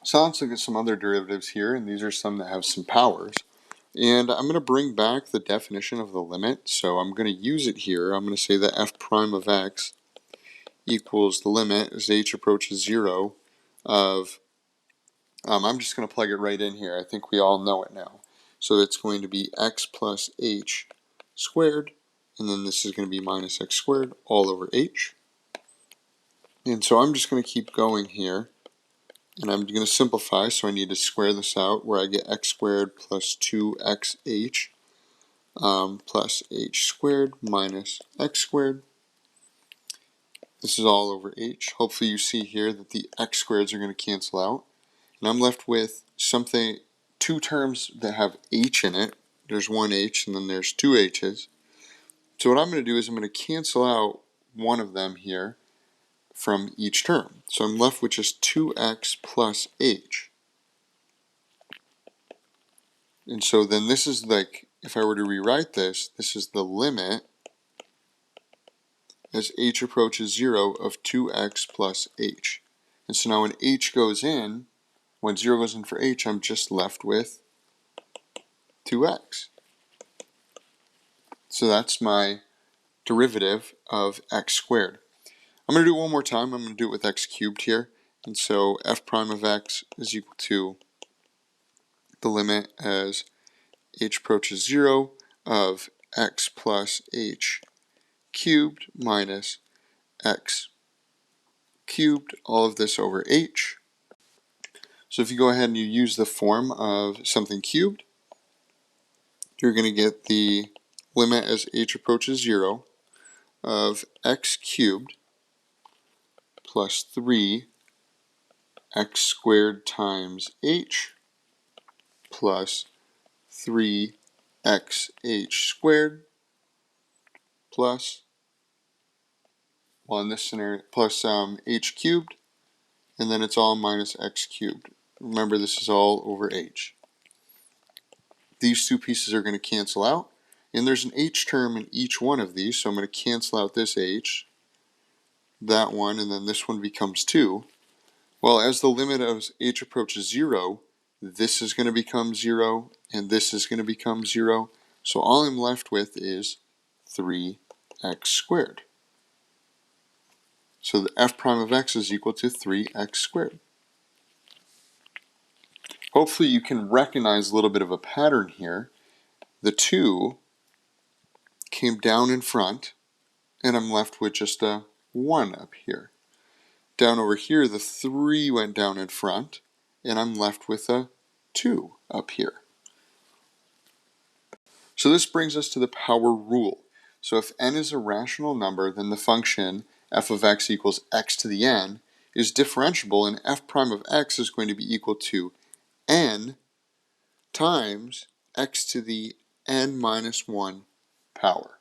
So let's look at some other derivatives here, and these are some that have some powers. And I'm going to bring back the definition of the limit, so I'm going to use it here. I'm going to say that f prime of x equals the limit as h approaches 0 of, I'm just going to plug it right in here. I think we all know it now. So it's going to be x plus h squared, and then this is going to be minus x squared all over h. And so I'm just going to keep going here, and I'm going to simplify, so I need to square this out, where I get x squared plus 2xh plus h squared minus x squared. This is all over h. Hopefully you see here that the x squareds are going to cancel out. And I'm left with something, two terms that have h in it. There's one h and then there's two h's. So what I'm going to do is I'm going to cancel out one of them here from each term. So I'm left with just 2x plus h. And so then this is like, if I were to rewrite this, this is the limit as h approaches 0 of 2x plus h. And so now when h goes in, when 0 goes in for h, I'm just left with 2x. So that's my derivative of x squared. I'm going to do it one more time. I'm going to do it with x cubed here. And so f prime of x is equal to the limit as h approaches 0 of x plus h cubed minus x cubed, all of this over h. So if you go ahead and you use the form of something cubed, you're going to get the limit as h approaches 0 of x cubed plus 3x squared times h plus 3xh squared plus, well in this scenario, plus h cubed, and then it's all minus x cubed. Remember, this is all over h. These two pieces are going to cancel out, and there's an h term in each one of these, so I'm going to cancel out this h, that one, and then this one becomes 2. Well, as the limit of h approaches 0, this is going to become 0, and this is going to become 0, so all I'm left with is 3x squared. So the f prime of x is equal to 3x squared. Hopefully you can recognize a little bit of a pattern here. The 2 came down in front, and I'm left with just a 1 up here. Down over here, the 3 went down in front, and I'm left with a 2 up here. So this brings us to the power rule. So if n is a rational number, then the function f of x equals x to the n is differentiable, and f prime of x is going to be equal to n times x to the n minus 1 power.